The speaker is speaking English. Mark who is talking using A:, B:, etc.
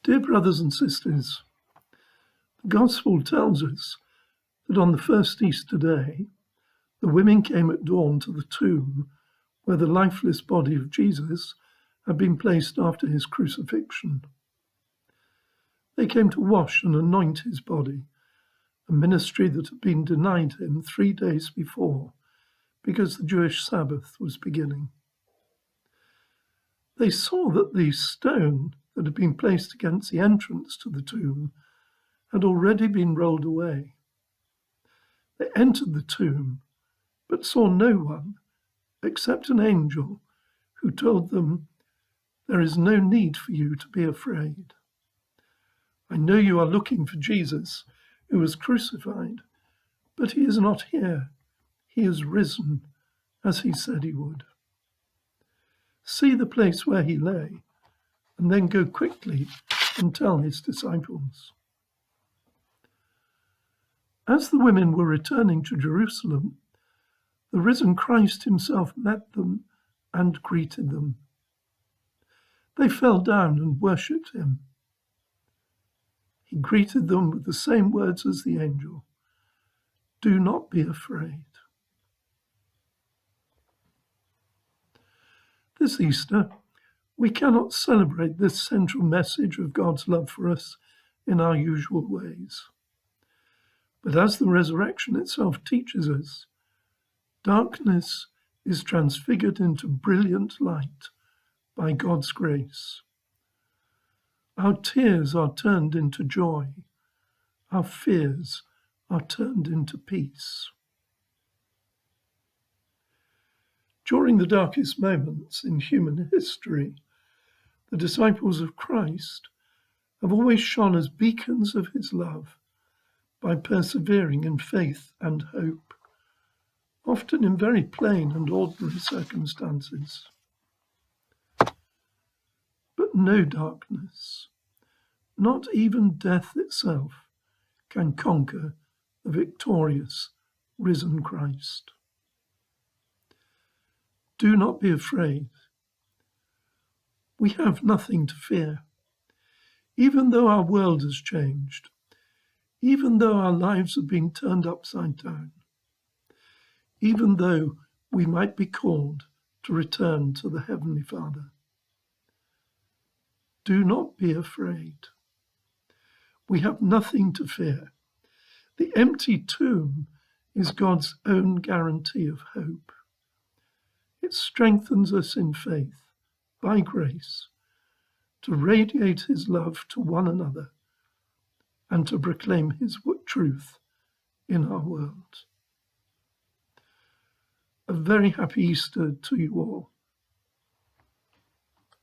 A: Dear brothers and sisters, the Gospel tells us that on the first Easter day, the women came at dawn to the tomb where the lifeless body of Jesus had been placed after his crucifixion. They came to wash and anoint his body, a ministry that had been denied him 3 days before because the Jewish Sabbath was beginning. They saw that the stone that had been placed against the entrance to the tomb had already been rolled away. They entered the tomb, but saw no one except an angel who told them, "There is no need for you to be afraid. I know you are looking for Jesus, who was crucified, but he is not here. He is risen, as he said he would. See the place where he lay, and then go quickly and tell his disciples." As the women were returning to Jerusalem, the risen Christ himself met them and greeted them. They fell down and worshipped him. He greeted them with the same words as the angel: "Do not be afraid." This Easter, we cannot celebrate this central message of God's love for us in our usual ways. But as the resurrection itself teaches us, darkness is transfigured into brilliant light by God's grace. Our tears are turned into joy. Our fears are turned into peace. During the darkest moments in human history, the disciples of Christ have always shone as beacons of his love by persevering in faith and hope, often in very plain and ordinary circumstances. But no darkness, not even death itself, can conquer the victorious, risen Christ. Do not be afraid. We have nothing to fear. Even though our world has changed, even though our lives have been turned upside down, even though we might be called to return to the Heavenly Father. Do not be afraid. We have nothing to fear. The empty tomb is God's own guarantee of hope. It strengthens us in faith, by grace, to radiate his love to one another and to proclaim his truth in our world. A very happy Easter to you all.